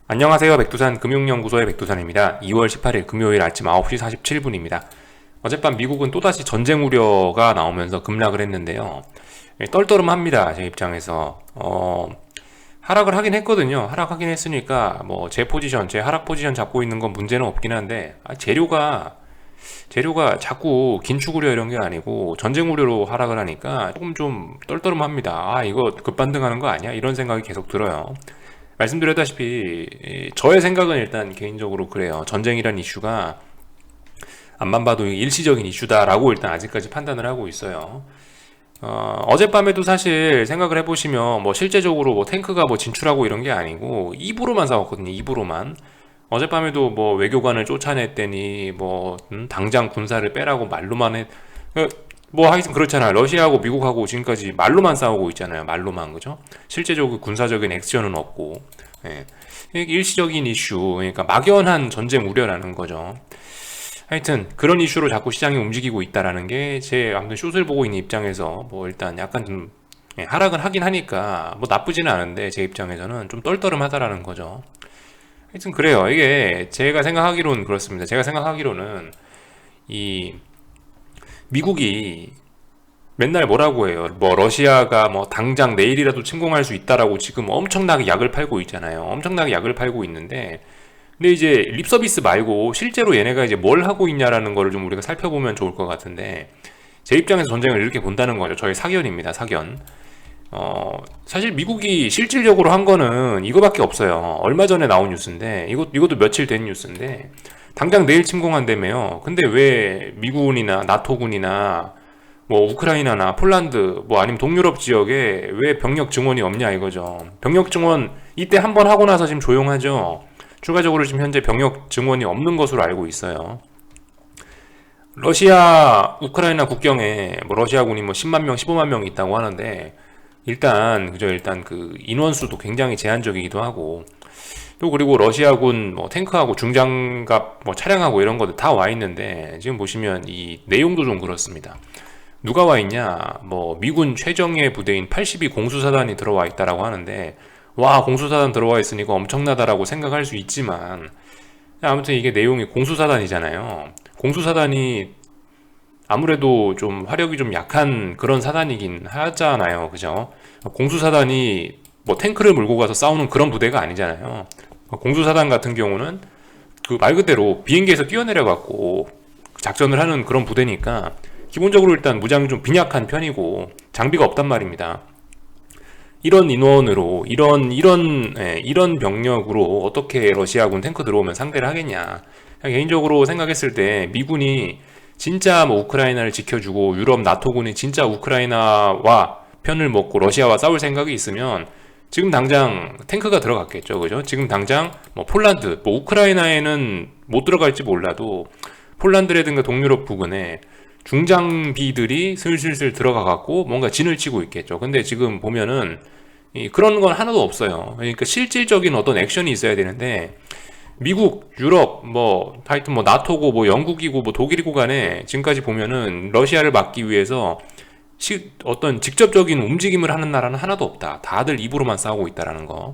안녕하세요. 백두산 금융연구소의 백두산입니다. 2월 18일 금요일 아침 9시 47분입니다. 어젯밤 미국은 또다시 전쟁 우려가 나오면서 급락을 했는데요. 떨떠름합니다. 제 입장에서. 하락을 하긴 했거든요. 하락하긴 했으니까 제 하락 포지션 잡고 있는 건 문제는 없긴 한데 재료가 자꾸 긴축 우려 이런 게 아니고 전쟁 우려로 하락을 하니까 조금 좀 떨떠름합니다. 이거 급반등하는 거 아니야? 이런 생각이 계속 들어요. 말씀드렸다시피 저의 생각은 일단 개인적으로 그래요. 전쟁이란 이슈가 앞만 봐도 일시적인 이슈다라고 일단 아직까지 판단을 하고 있어요. 어젯밤에도 사실 생각을 해보시면 실제적으로 탱크가 진출하고 이런 게 아니고 입으로만 싸웠거든요. 입으로만. 어젯밤에도 외교관을 쫓아냈더니 당장 군사를 빼라고 말로만 하여튼 그렇잖아요. 러시아하고 미국하고 지금까지 말로만 싸우고 있잖아요. 말로만. 그죠? 실제적으로 군사적인 액션은 없고. 예. 일시적인 이슈, 그러니까 막연한 전쟁 우려라는 거죠. 하여튼 그런 이슈로 자꾸 시장이 움직이고 있다라는 게 제 아무튼 숏을 보고 있는 입장에서 일단 약간 좀 하락은 하긴 하니까 나쁘지는 않은데 제 입장에서는 좀 떨떠름하다라는 거죠. 하여튼 그래요. 이게 제가 생각하기로는 그렇습니다. 제가 생각하기로는 이 미국이 맨날 뭐라고 해요? 러시아가 당장 내일이라도 침공할 수 있다라고 지금 엄청나게 약을 팔고 있잖아요. 엄청나게 약을 팔고 있는데, 근데 이제 립 서비스 말고 실제로 얘네가 이제 뭘 하고 있냐라는 거를 좀 우리가 살펴보면 좋을 것 같은데, 제 입장에서 전쟁을 이렇게 본다는 거죠. 저의 사견입니다. 사견. 사실 미국이 실질적으로 한 거는 이거밖에 없어요. 얼마 전에 나온 뉴스인데, 이것도 며칠 된 뉴스인데, 당장 내일 침공한다며요. 근데 왜 미군이나 나토군이나 우크라이나나 폴란드 아니면 동유럽 지역에 왜 병력 증원이 없냐 이거죠. 병력 증원 이때 한 번 하고 나서 지금 조용하죠. 추가적으로 지금 현재 병력 증원이 없는 것으로 알고 있어요. 러시아 우크라이나 국경에 러시아군이 10만 명, 15만 명 있다고 하는데 일단 그 인원수도 굉장히 제한적이기도 하고 또 그리고 러시아군 탱크하고 중장갑 차량하고 이런 것들 다 와 있는데 지금 보시면 이 내용도 좀 그렇습니다. 누가 와 있냐? 미군 최정예 부대인 82 공수사단이 들어와 있다라고 하는데 와, 공수사단 들어와 있으니까 엄청나다라고 생각할 수 있지만 아무튼 이게 내용이 공수사단이잖아요. 공수사단이 아무래도 좀 화력이 좀 약한 그런 사단이긴 하잖아요. 그죠? 공수사단이 탱크를 몰고 가서 싸우는 그런 부대가 아니잖아요. 공수사단 같은 경우는 그 말 그대로 비행기에서 뛰어내려 갖고 작전을 하는 그런 부대니까 기본적으로 일단 무장이 좀 빈약한 편이고 장비가 없단 말입니다. 이런 인원으로 이런 병력으로 어떻게 러시아군 탱크 들어오면 상대를 하겠냐. 개인적으로 생각했을 때 미군이 진짜 우크라이나를 지켜주고 유럽 나토군이 진짜 우크라이나와 편을 먹고 러시아와 싸울 생각이 있으면 지금 당장 탱크가 들어갔겠죠. 그죠? 지금 당장 폴란드, 우크라이나에는 못 들어갈지 몰라도 폴란드라든가 동유럽 부근에 중장비들이 슬슬슬 들어가갖고 뭔가 진을 치고 있겠죠. 근데 지금 보면은 그런 건 하나도 없어요. 그러니까 실질적인 어떤 액션이 있어야 되는데 미국, 유럽, 하여튼 나토고 영국이고 독일이고 간에 지금까지 보면은 러시아를 막기 위해서 어떤 직접적인 움직임을 하는 나라는 하나도 없다. 다들 입으로만 싸우고 있다라는 거.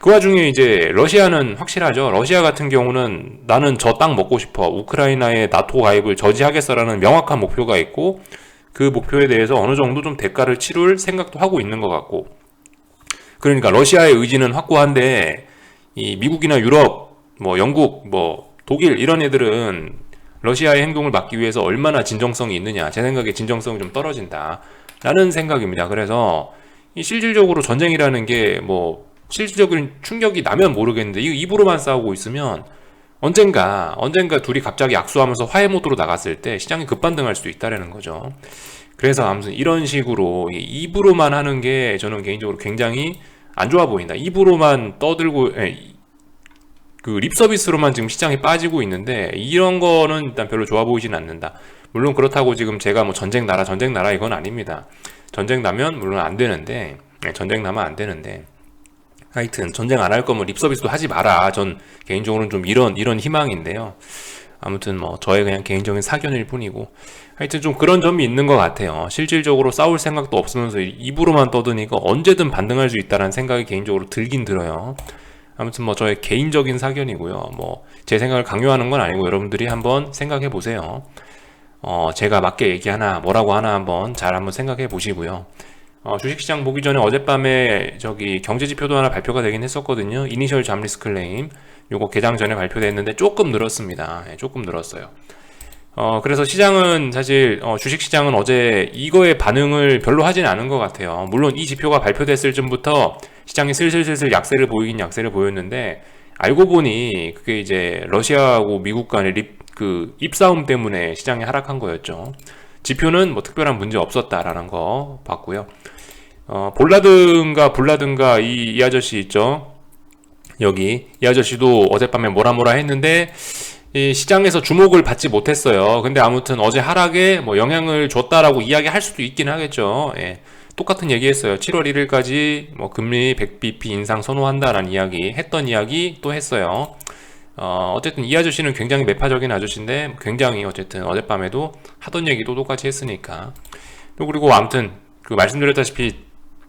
그 와중에 이제 러시아는 확실하죠. 러시아 같은 경우는 나는 저 땅 먹고 싶어. 우크라이나의 나토 가입을 저지하겠어라는 명확한 목표가 있고 그 목표에 대해서 어느 정도 좀 대가를 치를 생각도 하고 있는 것 같고. 그러니까 러시아의 의지는 확고한데 이 미국이나 유럽, 영국, 독일 이런 애들은 러시아의 행동을 막기 위해서 얼마나 진정성이 있느냐. 제 생각에 진정성이 좀 떨어진다. 라는 생각입니다. 그래서 이 실질적으로 전쟁이라는 게 실질적인 충격이 나면 모르겠는데 이거 입으로만 싸우고 있으면 언젠가 둘이 갑자기 악수하면서 화해 모드로 나갔을 때 시장이 급반등할 수도 있다라는 거죠. 그래서 아무튼 이런 식으로 입으로만 하는 게 저는 개인적으로 굉장히 안 좋아 보인다. 입으로만 떠들고 그 립서비스로만 지금 시장이 빠지고 있는데 이런 거는 일단 별로 좋아 보이진 않는다. 물론 그렇다고 지금 제가 전쟁 나라 이건 아닙니다. 전쟁 나면 물론 안 되는데 전쟁 나면 안 되는데 하여튼 전쟁 안 할 거면 립서비스도 하지 마라. 전 개인적으로는 좀 이런 희망인데요. 아무튼 저의 그냥 개인적인 사견일 뿐이고 하여튼 좀 그런 점이 있는 것 같아요. 실질적으로 싸울 생각도 없으면서 입으로만 떠드니까 언제든 반등할 수 있다는 생각이 개인적으로 들긴 들어요. 아무튼 뭐 저의 개인적인 사견이고요. 뭐 제 생각을 강요하는 건 아니고 여러분들이 한번 생각해 보세요. 제가 맞게 얘기하나 뭐라고 하나 한번 생각해 보시고요. 주식시장 보기 전에 어젯밤에 저기 경제지표도 하나 발표가 되긴 했었거든요. 이니셜 잠리스 클레임 요거 개장 전에 발표됐는데 조금 늘었습니다. 조금 늘었어요. 그래서 시장은 사실 주식시장은 어제 이거에 반응을 별로 하진 않은 것 같아요. 물론 이 지표가 발표됐을 쯤부터 시장이 슬슬 약세를 보이긴 약세를 보였는데, 알고 보니 그게 이제 러시아하고 미국 간의 입싸움 때문에 시장이 하락한 거였죠. 지표는 뭐 특별한 문제 없었다라는 거 봤고요. 볼라든가 이 아저씨 있죠. 여기 이 아저씨도 어젯밤에 뭐라 했는데 이 시장에서 주목을 받지 못했어요. 근데 아무튼 어제 하락에 뭐 영향을 줬다라고 이야기할 수도 있긴 하겠죠. 예. 똑같은 얘기했어요. 7월 1일까지 뭐 금리 100bp 인상 선호한다라는 이야기 했던 이야기 또 했어요. 어쨌든 이 아저씨는 굉장히 매파적인 아저씨인데 굉장히 어쨌든 어젯밤에도 하던 얘기도 똑같이 했으니까. 또 그리고 아무튼 그 말씀드렸다시피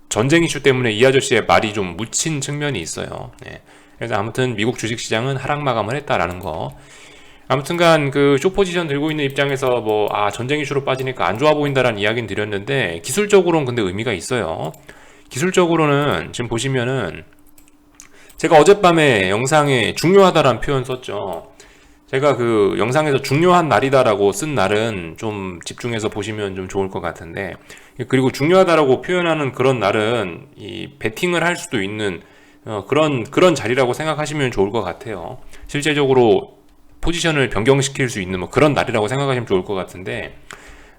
전쟁 이슈 때문에 이 아저씨의 말이 좀 묻힌 측면이 있어요. 네. 그래서 아무튼 미국 주식시장은 하락 마감을 했다라는 거. 아무튼간 그 숏포지션 들고 있는 입장에서 뭐 전쟁 이슈로 빠지니까 안 좋아 보인다라는 이야기는 드렸는데, 기술적으로는 근데 의미가 있어요. 기술적으로는 지금 보시면은 제가 어젯밤에 영상에 중요하다라는 표현 썼죠. 제가 그 영상에서 중요한 날이다라고 쓴 날은 좀 집중해서 보시면 좀 좋을 것 같은데, 그리고 중요하다라고 표현하는 그런 날은 이 베팅을 할 수도 있는 그런 자리라고 생각하시면 좋을 것 같아요. 실제적으로 포지션을 변경시킬 수 있는 뭐 그런 날이라고 생각하시면 좋을 것 같은데,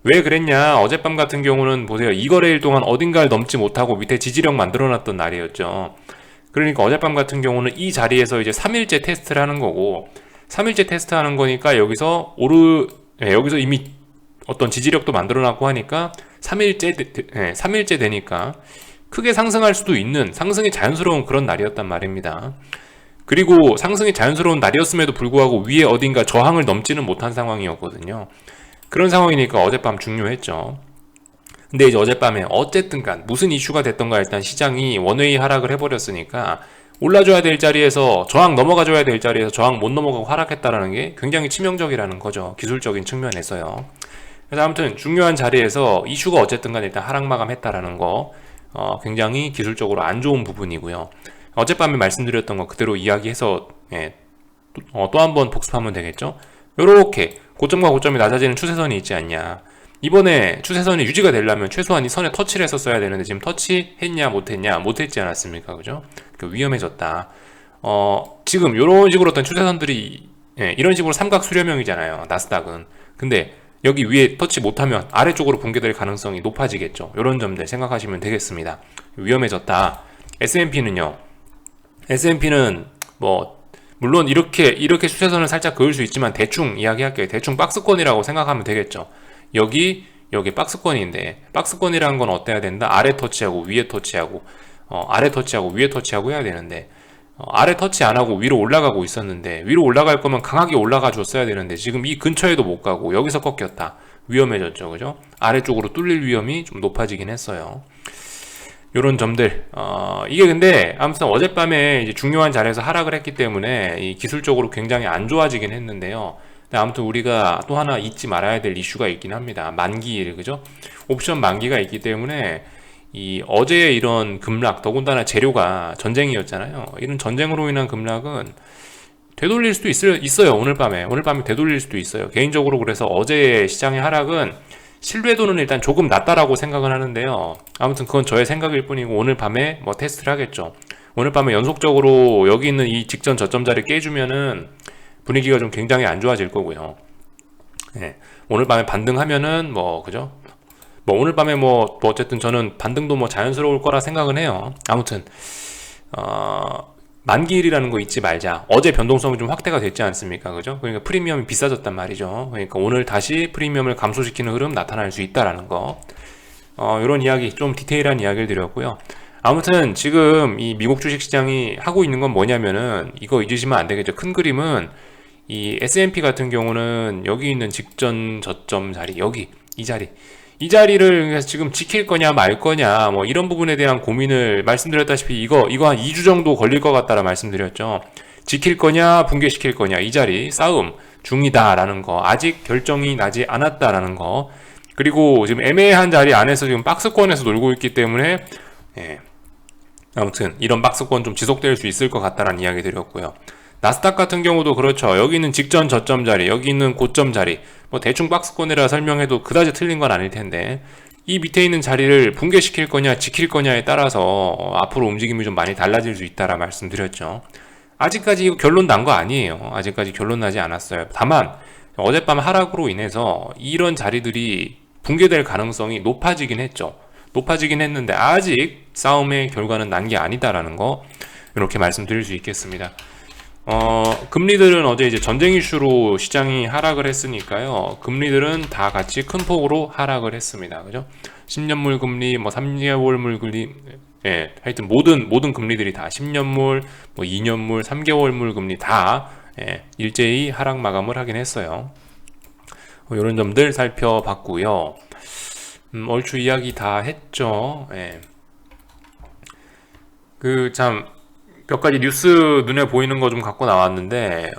왜 그랬냐, 어젯밤 같은 경우는 보세요. 2거래일 동안 어딘가를 넘지 못하고 밑에 지지력 만들어놨던 날이었죠. 그러니까 어젯밤 같은 경우는 이 자리에서 이제 3일째 테스트를 하는 거고, 3일째 테스트 하는 거니까 여기서 이미 어떤 지지력도 만들어놨고 하니까 3일째 되니까 크게 상승할 수도 있는, 상승이 자연스러운 그런 날이었단 말입니다. 그리고 상승이 자연스러운 날이었음에도 불구하고 위에 어딘가 저항을 넘지는 못한 상황이었거든요. 그런 상황이니까 어젯밤 중요했죠. 근데 이제 어젯밤에 어쨌든 간 무슨 이슈가 됐던가 일단 시장이 원웨이 하락을 해버렸으니까 올라줘야 될 자리에서 저항 넘어가줘야 될 자리에서 저항 못 넘어가고 하락했다라는 게 굉장히 치명적이라는 거죠. 기술적인 측면에서요. 그래서 아무튼 중요한 자리에서 이슈가 어쨌든 간 일단 하락 마감했다라는 거 굉장히 기술적으로 안 좋은 부분이고요. 어젯밤에 말씀드렸던 거 그대로 이야기해서 또 한 번 복습하면 되겠죠. 요렇게 고점과 고점이 낮아지는 추세선이 있지 않냐. 이번에 추세선이 유지가 되려면 최소한 이 선에 터치를 했었어야 되는데 지금 터치했냐 못했냐, 못했지 않았습니까? 그죠? 위험해졌다. 지금 이런 식으로 어떤 추세선들이 이런 식으로 삼각 수렴형이잖아요, 나스닥은. 근데 여기 위에 터치 못하면 아래쪽으로 붕괴될 가능성이 높아지겠죠. 이런 점들 생각하시면 되겠습니다. 위험해졌다. S&P는요. S&P는 뭐 물론 이렇게 추세선을 살짝 그을 수 있지만 대충 이야기할게요. 대충 박스권이라고 생각하면 되겠죠. 여기 박스권인데, 박스권이라는 건 어때야 된다? 아래 터치하고 위에 터치하고 아래 터치하고 위에 터치하고 해야 되는데, 아래 터치 안 하고 위로 올라가고 있었는데, 위로 올라갈 거면 강하게 올라가 줬어야 되는데 지금 이 근처에도 못 가고 여기서 꺾였다. 위험해졌죠, 그죠? 아래쪽으로 뚫릴 위험이 좀 높아지긴 했어요. 요런 점들. 이게 근데 아무튼 어젯밤에 이제 중요한 자리에서 하락을 했기 때문에 이 기술적으로 굉장히 안 좋아지긴 했는데요. 아무튼 우리가 또 하나 잊지 말아야 될 이슈가 있긴 합니다. 만기일, 그죠? 옵션 만기가 있기 때문에 이 어제의 이런 급락, 더군다나 재료가 전쟁이었잖아요. 이런 전쟁으로 인한 급락은 되돌릴 수도 있어요. 오늘 밤에 되돌릴 수도 있어요. 개인적으로 그래서 어제의 시장의 하락은 신뢰도는 일단 조금 낮다라고 생각을 하는데요. 아무튼 그건 저의 생각일 뿐이고 오늘 밤에 뭐 테스트를 하겠죠. 오늘 밤에 연속적으로 여기 있는 이 직전 저점 자리 깨주면은 분위기가 좀 굉장히 안 좋아질 거고요. 오늘 밤에 반등하면은 뭐 그죠? 뭐 오늘 밤에 뭐 어쨌든 저는 반등도 뭐 자연스러울 거라 생각은 해요. 아무튼 만기일이라는 거 잊지 말자. 어제 변동성이 좀 확대가 됐지 않습니까? 그죠? 그러니까 프리미엄이 비싸졌단 말이죠. 그러니까 오늘 다시 프리미엄을 감소시키는 흐름 나타날 수 있다라는 거. 이런 이야기, 좀 디테일한 이야기를 드렸고요. 아무튼 지금 이 미국 주식시장이 하고 있는 건 뭐냐면은 이거 잊으시면 안 되겠죠. 큰 그림은 이 S&P 같은 경우는 여기 있는 직전 저점 자리, 이 이 자리를 지금 지킬 거냐 말 거냐 뭐 이런 부분에 대한 고민을 말씀드렸다시피 이거 한 2주 정도 걸릴 것 같다라 말씀드렸죠. 지킬 거냐 붕괴시킬 거냐 이 자리 싸움 중이다라는 거, 아직 결정이 나지 않았다라는 거, 그리고 지금 애매한 자리 안에서 지금 박스권에서 놀고 있기 때문에 아무튼 이런 박스권 좀 지속될 수 있을 것 같다라는 이야기 드렸고요. 나스닥 같은 경우도 그렇죠. 여기는 직전 저점 자리, 여기 있는 고점 자리, 뭐 대충 박스권이라 설명해도 그다지 틀린 건 아닐 텐데, 이 밑에 있는 자리를 붕괴시킬 거냐 지킬 거냐에 따라서 앞으로 움직임이 좀 많이 달라질 수 있다라 말씀드렸죠. 아직까지 이거 결론 난 거 아니에요. 아직까지 결론 나지 않았어요. 다만 어젯밤 하락으로 인해서 이런 자리들이 붕괴될 가능성이 높아지긴 했죠. 높아지긴 했는데 아직 싸움의 결과는 난 게 아니다라는 거, 이렇게 말씀드릴 수 있겠습니다. 금리들은 어제 이제 전쟁 이슈로 시장이 하락을 했으니까요. 금리들은 다 같이 큰 폭으로 하락을 했습니다. 그죠? 10년물 금리, 뭐 3개월물 금리, 하여튼 모든 금리들이 다 10년물, 뭐 2년물, 3개월물 금리 다 일제히 하락 마감을 하긴 했어요. 이런 점들 살펴봤고요. 얼추 이야기 다 했죠. 몇 가지 뉴스 눈에 보이는 거 좀 갖고 나왔는데,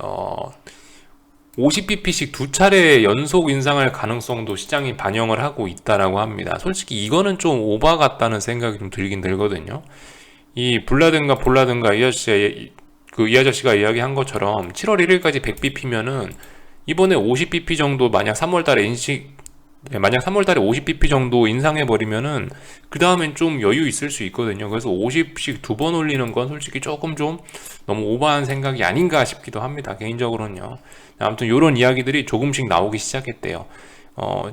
50bp씩 두 차례 연속 인상할 가능성도 시장이 반영을 하고 있다라고 합니다. 솔직히 이거는 좀 오바 같다는 생각이 좀 들긴 들거든요. 이 볼라든가 이 아저씨가 이야기한 것처럼 7월 1일까지 100bp면은 이번에 50bp 정도 만약 3월달에 50bp 정도 인상해버리면은 그 다음엔 좀 여유 있을 수 있거든요. 그래서 50씩 두 번 올리는 건 솔직히 조금 좀 너무 오버한 생각이 아닌가 싶기도 합니다. 개인적으로는요. 아무튼 이런 이야기들이 조금씩 나오기 시작했대요.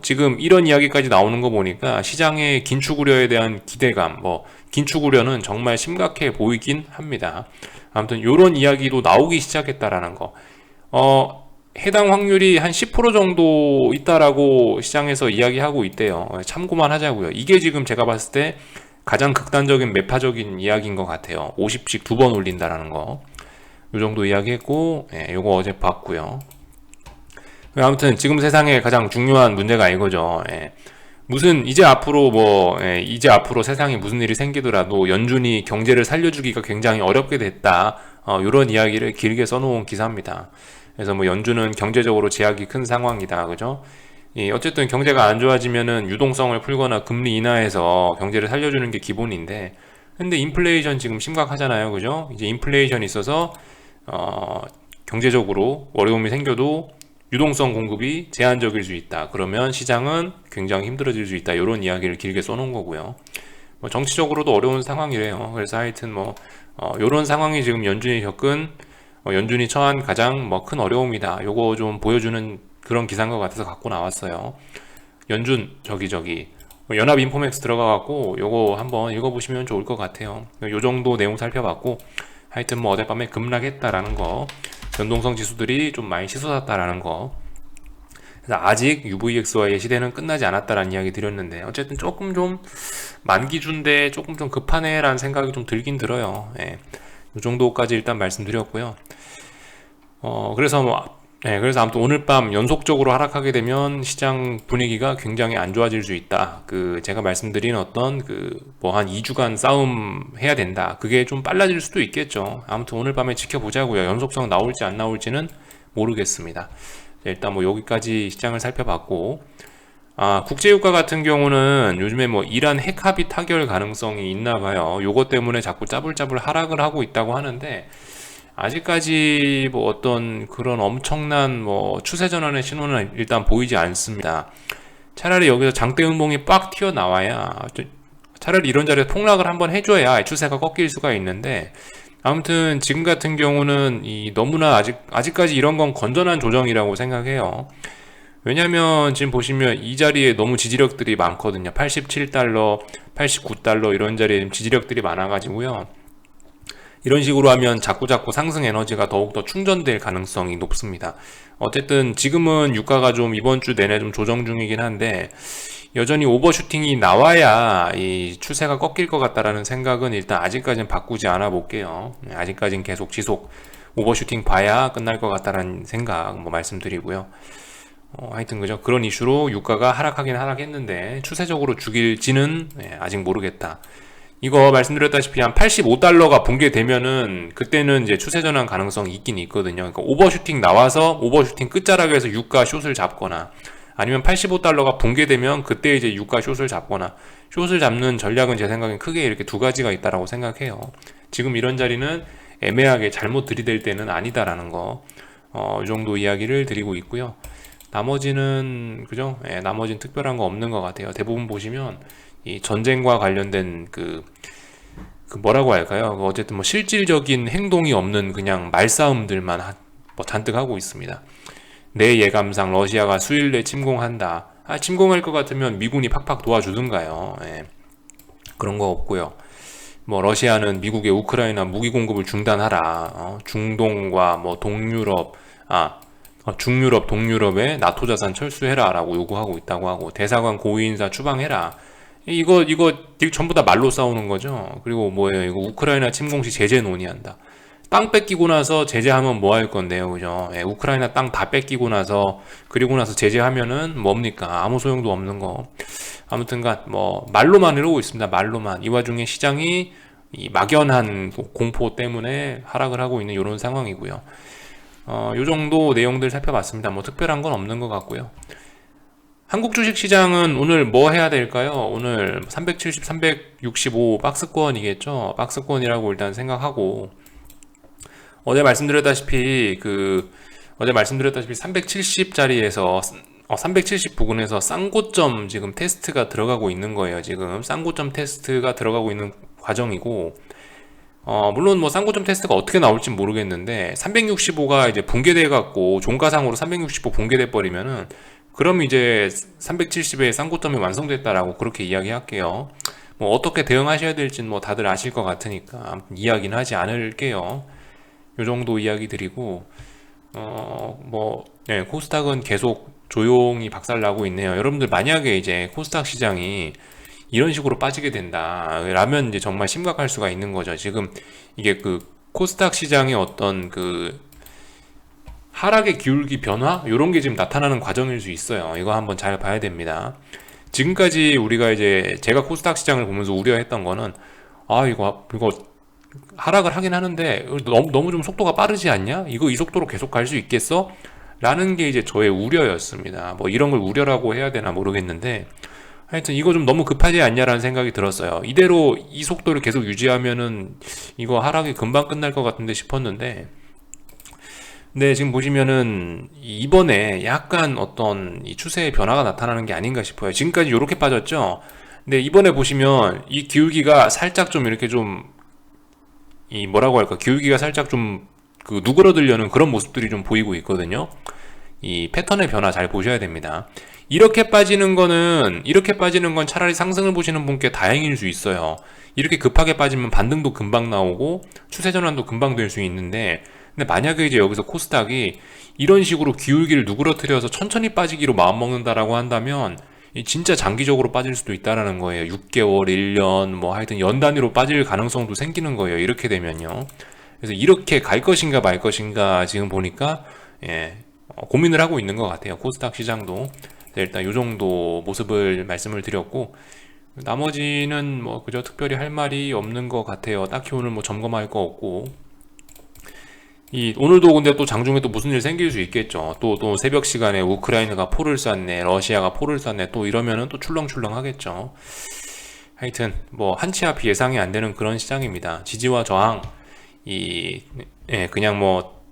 지금 이런 이야기까지 나오는 거 보니까 시장의 긴축 우려에 대한 기대감, 긴축 우려는 정말 심각해 보이긴 합니다. 아무튼 이런 이야기도 나오기 시작했다라는 거. 해당 확률이 한 10% 정도 있다라고 시장에서 이야기하고 있대요. 참고만 하자고요. 이게 지금 제가 봤을 때 가장 극단적인 매파적인 이야기인 것 같아요. 50씩 두 번 올린다라는 거. 요 정도 이야기했고, 요거 어제 봤고요. 아무튼 지금 세상에 가장 중요한 문제가 이거죠. 이제 앞으로 세상에 무슨 일이 생기더라도 연준이 경제를 살려주기가 굉장히 어렵게 됐다. 이런 이야기를 길게 써놓은 기사입니다. 그래서 연준은 경제적으로 제약이 큰 상황이다. 그죠? 어쨌든 경제가 안 좋아지면은 유동성을 풀거나 금리 인하해서 경제를 살려주는 게 기본인데, 근데 인플레이션 지금 심각하잖아요. 그죠? 이제 인플레이션이 있어서, 경제적으로 어려움이 생겨도 유동성 공급이 제한적일 수 있다. 그러면 시장은 굉장히 힘들어질 수 있다. 이런 이야기를 길게 써놓은 거고요. 정치적으로도 어려운 상황이래요. 그래서 하여튼 이런 상황이 지금 연준이 처한 가장 큰 어려움이다. 요거 좀 보여주는 그런 기사인 것 같아서 갖고 나왔어요. 연준 연합 인포맥스 들어가갖고 요거 한번 읽어보시면 좋을 것 같아요. 요 정도 내용 살펴봤고, 하여튼 어젯밤에 급락했다라는 거, 변동성 지수들이 좀 많이 치솟았다라는 거. 그래서 아직 UVXY의 시대는 끝나지 않았다라는 이야기 드렸는데, 어쨌든 조금 좀 만기준데 조금 좀 급하네라는 생각이 좀 들긴 들어요. 이 정도까지 일단 말씀드렸고요. 그래서 아무튼 오늘 밤 연속적으로 하락하게 되면 시장 분위기가 굉장히 안 좋아질 수 있다. 제가 말씀드린 어떤 한 2주간 싸움 해야 된다. 그게 좀 빨라질 수도 있겠죠. 아무튼 오늘 밤에 지켜보자고요. 연속성 나올지 안 나올지는 모르겠습니다. 일단 여기까지 시장을 살펴봤고, 국제유가 같은 경우는 요즘에 이란 핵 합의 타결 가능성이 있나 봐요. 요것 때문에 자꾸 짜불짜불 하락을 하고 있다고 하는데, 아직까지 어떤 그런 엄청난 추세 전환의 신호는 일단 보이지 않습니다. 차라리 여기서 장대 음봉이 빡 튀어나와야, 차라리 이런 자리에서 폭락을 한번 해줘야 추세가 꺾일 수가 있는데, 아무튼 지금 같은 경우는 너무나 아직까지 이런 건 건전한 조정이라고 생각해요. 왜냐면 지금 보시면 이 자리에 너무 지지력들이 많거든요. 87달러, 89달러 이런 자리에 지지력들이 많아가지고요. 이런 식으로 하면 자꾸자꾸 상승 에너지가 더욱더 충전될 가능성이 높습니다. 어쨌든 지금은 유가가 좀 이번 주 내내 좀 조정 중이긴 한데, 여전히 오버슈팅이 나와야 이 추세가 꺾일 것 같다라는 생각은 일단 아직까지는 바꾸지 않아 볼게요. 아직까지는 계속 지속 오버슈팅 봐야 끝날 것 같다라는 생각 말씀드리고요. 하여튼 그죠. 그런 이슈로 유가가 하락하긴 하락했는데 추세적으로 죽일지는 아직 모르겠다. 이거 말씀드렸다시피 한 85달러가 붕괴되면은 그때는 이제 추세 전환 가능성이 있긴 있거든요. 그러니까 오버슈팅 나와서 오버슈팅 끝자락에서 유가 숏을 잡거나 아니면 85달러가 붕괴되면 그때 이제 유가 숏을 잡거나 숏을 잡는 전략은 제 생각엔 크게 이렇게 두 가지가 있다라고 생각해요. 지금 이런 자리는 애매하게 잘못 들이댈 때는 아니다라는 거, 이 정도 이야기를 드리고 있고요. 나머지는 그죠? 나머지는 특별한 거 없는 것 같아요. 대부분 보시면 이 전쟁과 관련된 그 뭐라고 할까요? 어쨌든 뭐 실질적인 행동이 없는 그냥 말싸움들만 뭐 잔뜩 하고 있습니다. 내 예감상 러시아가 수일 내 침공한다. 침공할 것 같으면 미군이 팍팍 도와주든가요. 그런 거 없고요. 뭐 러시아는 미국의 우크라이나 무기 공급을 중단하라. 중동과 뭐 동유럽, 중유럽, 동유럽에 나토 자산 철수해라라고 요구하고 있다고 하고 대사관 고위인사 추방해라. 이거 전부 다 말로 싸우는 거죠. 그리고 뭐예요? 이거 우크라이나 침공 시 제재 논의한다. 땅 뺏기고 나서 제재하면 뭐 할 건데요, 그죠? 우크라이나 땅 다 뺏기고 나서 그리고 나서 제재하면은 뭡니까? 아무 소용도 없는 거. 아무튼간 뭐 말로만 이러고 있습니다. 말로만. 이 와중에 시장이 이 막연한 공포 때문에 하락을 하고 있는 이런 상황이고요. 요 정도 내용들 살펴봤습니다. 뭐 특별한 건 없는 것 같고요. 한국 주식 시장은 오늘 뭐 해야 될까요? 오늘 370, 365 박스권이겠죠? 박스권이라고 일단 생각하고 어제 말씀드렸다시피 370자리에서 370 부근에서 쌍고점 지금 테스트가 들어가고 있는 거예요. 지금 쌍고점 테스트가 들어가고 있는 과정이고 물론 뭐 쌍고점 테스트가 어떻게 나올지 모르겠는데 365가 이제 붕괴돼 갖고 종가상으로 365 붕괴돼 버리면은 그럼 이제 370의 쌍고점이 완성됐다라고 그렇게 이야기할게요. 뭐 어떻게 대응하셔야 될지는 뭐 다들 아실 것 같으니까 이야기는 하지 않을게요. 요 정도 이야기 드리고 코스닥은 계속 조용히 박살나고 있네요. 여러분들 만약에 이제 코스닥 시장이 이런 식으로 빠지게 된다 라면 이제 정말 심각할 수가 있는 거죠. 지금 이게 그 코스닥 시장의 어떤 그 하락의 기울기 변화 이런 게 지금 나타나는 과정일 수 있어요. 이거 한번 잘 봐야 됩니다. 지금까지 우리가 이제 제가 코스닥 시장을 보면서 우려했던 거는 이거 하락을 하긴 하는데 너무 좀 속도가 빠르지 않냐? 이 속도로 계속 갈 수 있겠어? 라는 게 이제 저의 우려였습니다. 뭐 이런 걸 우려라고 해야 되나 모르겠는데 하여튼 이거 좀 너무 급하지 않냐라는 생각이 들었어요. 이대로 이 속도를 계속 유지하면은 이거 하락이 금방 끝날 것 같은데 싶었는데 네, 지금 보시면은 이번에 약간 어떤 이 추세의 변화가 나타나는 게 아닌가 싶어요. 지금까지 이렇게 빠졌죠? 근데 이번에 보시면 이 기울기가 살짝 좀 이렇게 뭐라고 할까? 기울기가 살짝 좀 누그러들려는 그런 모습들이 좀 보이고 있거든요. 이 패턴의 변화 잘 보셔야 됩니다. 이렇게 빠지는 건 차라리 상승을 보시는 분께 다행일 수 있어요. 이렇게 급하게 빠지면 반등도 금방 나오고 추세 전환도 금방 될 수 있는데 근데 만약에 이제 여기서 코스닥이 이런 식으로 기울기를 누그러뜨려서 천천히 빠지기로 마음먹는다라고 한다면 진짜 장기적으로 빠질 수도 있다라는 거예요. 6개월, 1년, 뭐 하여튼 연 단위로 빠질 가능성도 생기는 거예요. 이렇게 되면요. 그래서 이렇게 갈 것인가 말 것인가 지금 보니까 고민을 하고 있는 것 같아요. 코스닥 시장도. 일단 이 정도 모습을 말씀을 드렸고 나머지는 뭐 그저 특별히 할 말이 없는 것 같아요. 딱히 오늘 뭐 점검할 거 없고 오늘도 근데 또 장중에 또 무슨 일 생길 수 있겠죠. 또 새벽 시간에 우크라이나가 포를 쐈네, 러시아가 포를 쐈네, 또 이러면은 또 출렁출렁 하겠죠. 하여튼 뭐 한치 앞 예상이 안 되는 그런 시장입니다. 지지와 저항, 그냥 뭐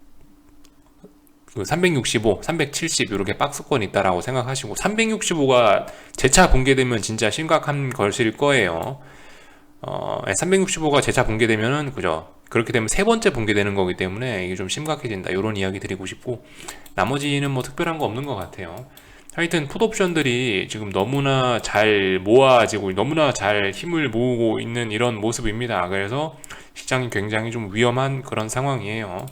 365, 370 이렇게 박스권이 있다라고 생각하시고 365가 재차 붕괴되면 진짜 심각한 것일 거예요. 365가 재차 붕괴되면은 그죠. 그렇게 되면 세 번째 붕괴되는 거기 때문에 이게 좀 심각해진다. 이런 이야기 드리고 싶고 나머지는 뭐 특별한 거 없는 것 같아요. 하여튼 풋옵션들이 지금 너무나 잘 모아지고 너무나 잘 힘을 모으고 있는 이런 모습입니다. 그래서 시장이 굉장히 좀 위험한 그런 상황이에요.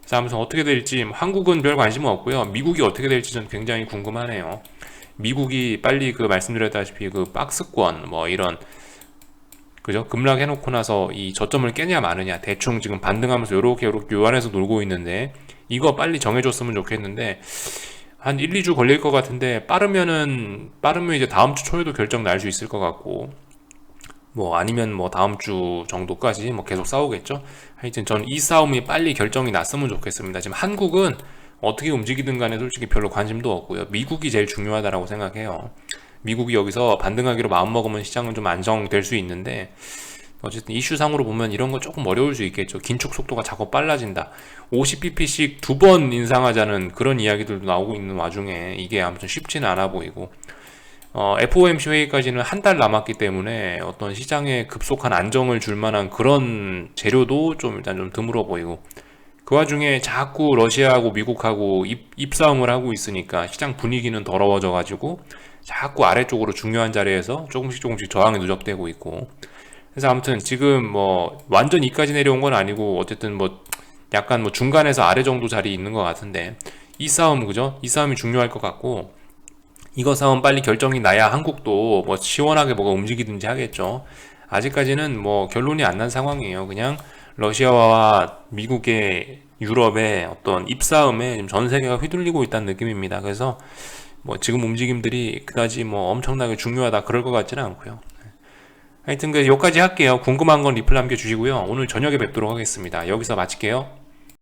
자, 아무튼 어떻게 될지 한국은 별 관심은 없고요. 미국이 어떻게 될지 전 굉장히 궁금하네요. 미국이 빨리 말씀드렸다시피 박스권 뭐 이런 그죠? 급락해놓고 나서 이 저점을 깨냐 마느냐 대충 지금 반등하면서 요렇게 요 안에서 놀고 있는데 이거 빨리 정해줬으면 좋겠는데 한 1, 2주 걸릴 것 같은데 빠르면 이제 다음 주 초에도 결정 날 수 있을 것 같고 뭐 아니면 뭐 다음 주 정도까지 뭐 계속 싸우겠죠. 하여튼 전 이 싸움이 빨리 결정이 났으면 좋겠습니다. 지금 한국은 어떻게 움직이든 간에 솔직히 별로 관심도 없고요. 미국이 제일 중요하다라고 생각해요. 미국이 여기서 반등하기로 마음먹으면 시장은 좀 안정될 수 있는데 어쨌든 이슈상으로 보면 이런 거 조금 어려울 수 있겠죠. 긴축 속도가 자꾸 빨라진다. 50bp씩 두 번 인상하자는 그런 이야기들도 나오고 있는 와중에 이게 아무튼 쉽지는 않아 보이고 FOMC 회의까지는 한 달 남았기 때문에 어떤 시장에 급속한 안정을 줄 만한 그런 재료도 좀 일단 좀 드물어 보이고 그 와중에 자꾸 러시아하고 미국하고 입싸움을 하고 있으니까 시장 분위기는 더러워져 가지고 자꾸 아래쪽으로 중요한 자리에서 조금씩 저항이 누적되고 있고 그래서 아무튼 지금 뭐 완전 이까지 내려온 건 아니고 어쨌든 뭐 약간 뭐 중간에서 아래 정도 자리 있는 것 같은데 이 싸움 그죠? 이 싸움이 중요할 것 같고 이거 싸움 빨리 결정이 나야 한국도 뭐 시원하게 뭐가 움직이든지 하겠죠. 아직까지는 뭐 결론이 안 난 상황이에요. 그냥 러시아와 미국의 유럽의 어떤 입싸움에 지금 전 세계가 휘둘리고 있다는 느낌입니다. 그래서 뭐 지금 움직임들이 그다지 뭐 엄청나게 중요하다 그럴 것 같지는 않고요. 하여튼 그 여기까지 할게요. 궁금한 건 리플 남겨주시고요. 오늘 저녁에 뵙도록 하겠습니다. 여기서 마칠게요.